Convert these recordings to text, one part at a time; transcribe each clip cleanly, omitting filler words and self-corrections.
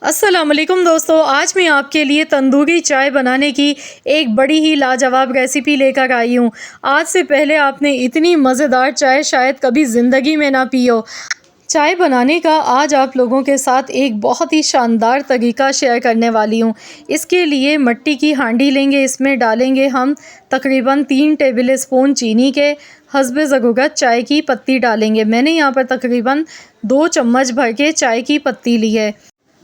अस्सलाम वालेकुम दोस्तों, आज मैं आपके लिए तंदूरी चाय बनाने की एक बड़ी ही लाजवाब रेसिपी लेकर आई हूँ। आज से पहले आपने इतनी मज़ेदार चाय शायद कभी ज़िंदगी में ना पी हो। चाय बनाने का आज आप लोगों के साथ एक बहुत ही शानदार तरीका शेयर करने वाली हूँ। इसके लिए मिट्टी की हांडी लेंगे, इसमें डालेंगे हम तकरीबन 3 टेबल स्पून चीनी के, हस्बे ज़रूरत चाय की पत्ती डालेंगे। मैंने यहाँ पर तकरीबन 2 चम्मच भर के चाय की पत्ती ली है।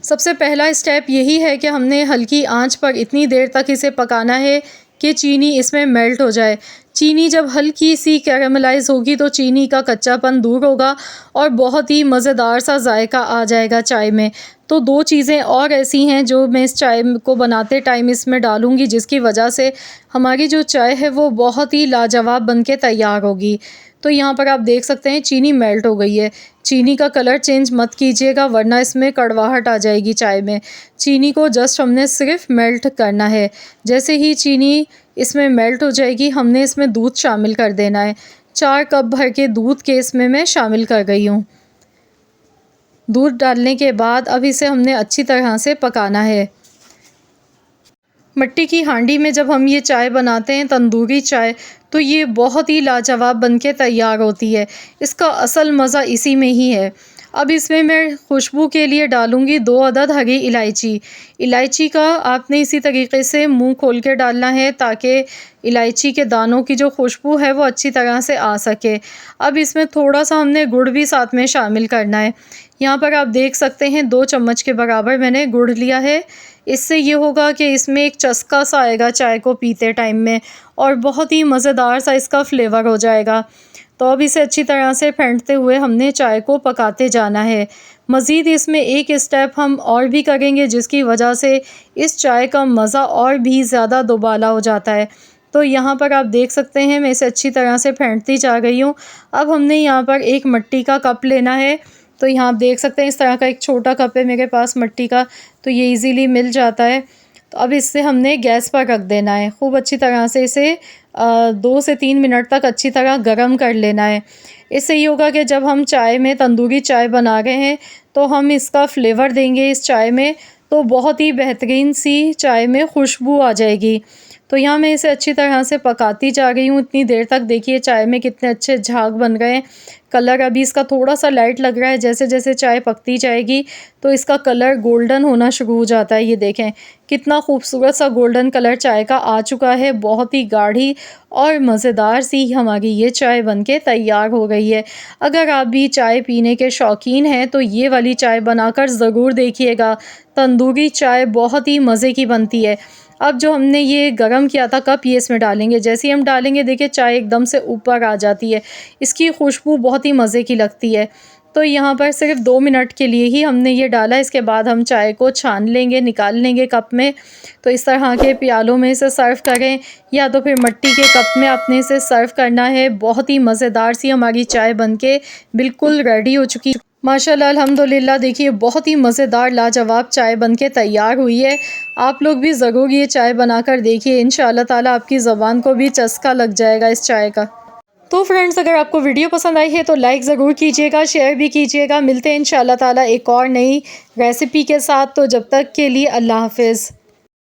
सबसे पहला स्टेप यही है कि हमने हल्की आंच पर इतनी देर तक इसे पकाना है कि चीनी इसमें मेल्ट हो जाए। चीनी जब हल्की सी कैरेमलाइज़ होगी तो चीनी का कच्चापन दूर होगा और बहुत ही मज़ेदार सा जायका आ जाएगा चाय में। तो 2 चीज़ें और ऐसी हैं जो मैं इस चाय को बनाते टाइम इसमें डालूँगी, जिसकी वजह से हमारी जो चाय है वो बहुत ही लाजवाब बन के तैयार होगी। तो यहाँ पर आप देख सकते हैं चीनी मेल्ट हो गई है। चीनी का कलर चेंज मत कीजिएगा वरना इसमें कड़वाहट आ जाएगी चाय में। चीनी को जस्ट हमने सिर्फ मेल्ट करना है। जैसे ही चीनी इसमें मेल्ट हो जाएगी हमने इसमें दूध शामिल कर देना है। 4 कप भर के दूध के इसमें मैं शामिल कर गई हूँ। दूध डालने के बाद अब इसे हमने अच्छी तरह से पकाना है। मिट्टी की हांडी में जब हम ये चाय बनाते हैं तंदूरी चाय, तो ये बहुत ही लाजवाब बनके तैयार होती है। इसका असल मज़ा इसी में ही है। अब इसमें मैं खुशबू के लिए डालूँगी 2 अदद हरी इलायची। इलायची का आपने इसी तरीके से मुंह खोल के डालना है ताकि इलायची के दानों की जो खुशबू है वो अच्छी तरह से आ सके। अब इसमें थोड़ा-सा हमने गुड़ भी साथ में शामिल करना है। यहाँ पर आप देख सकते हैं 2 चम्मच के बराबर मैंने गुड़ लिया है। इससे ये होगा कि इसमें एक चस्का सा आएगा चाय को पीते टाइम में और बहुत ही मज़ेदार सा इसका फ्लेवर हो जाएगा। तो अब इसे अच्छी तरह से फेंटते हुए हमने चाय को पकाते जाना है। मज़ीद इसमें एक स्टेप हम और भी करेंगे जिसकी वजह से इस चाय का मज़ा और भी ज़्यादा दुबाला हो जाता है। तो यहाँ पर आप देख सकते हैं मैं इसे अच्छी तरह से फेंटती जा रही हूँ। अब हमने यहाँ पर एक मिट्टी का कप लेना है। तो यहाँ आप देख सकते हैं इस तरह का एक छोटा कप है मेरे पास मिट्टी का, तो ये इजीली मिल जाता है। तो अब इससे हमने गैस पर रख देना है। खूब अच्छी तरह से इसे 2 से 3 मिनट तक अच्छी तरह गरम कर लेना है। इससे ये होगा कि जब हम चाय में तंदूरी चाय बना रहे हैं तो हम इसका फ्लेवर देंगे इस चाय में, तो बहुत ही बेहतरीन सी चाय में खुशबू आ जाएगी। तो यहाँ मैं इसे अच्छी तरह से पकाती जा रही हूँ इतनी देर तक। देखिए चाय में कितने अच्छे झाग बन गए हैं। कलर अभी इसका थोड़ा सा लाइट लग रहा है। जैसे जैसे चाय पकती जाएगी तो इसका कलर गोल्डन होना शुरू हो जाता है। ये देखें कितना खूबसूरत सा गोल्डन कलर चाय का आ चुका है। बहुत ही गाढ़ी और मज़ेदार सी हमारी ये चाय बनके तैयार हो गई है। अगर आप भी चाय पीने के शौकीन हैं तो ये वाली चाय बनाकर ज़रूर देखिएगा। तंदूरी चाय बहुत ही मज़े की बनती है। अब जो हमने ये गरम किया था कप, ये इसमें डालेंगे। जैसे ही हम डालेंगे देखिए चाय एकदम से ऊपर आ जाती है। इसकी खुशबू बहुत ही मज़े की लगती है। तो यहाँ पर सिर्फ 2 मिनट के लिए ही हमने ये डाला। इसके बाद हम चाय को छान लेंगे, निकाल लेंगे कप में। तो इस तरह के प्यालों में इसे सर्व करें या तो फिर मिट्टी के कप में आपने इसे सर्व करना है। बहुत ही मज़ेदार सी हमारी चाय बनके बिल्कुल रेडी हो चुकी है। माशाल्लाह अल्हम्दुलिल्लाह। देखिए बहुत ही मज़ेदार लाजवाब चाय बनके तैयार हुई है। आप लोग भी ज़रूर ये चाय बनाकर देखिए। इंशाअल्लाह ताला आपकी ज़ुबान को भी चस्का लग जाएगा इस चाय का। तो फ्रेंड्स, अगर आपको वीडियो पसंद आई है तो लाइक ज़रूर कीजिएगा, शेयर भी कीजिएगा। मिलते हैं इंशाअल्लाह ताला एक और नई रेसिपी के साथ। तो जब तक के लिए अल्लाह हाफ़िज़।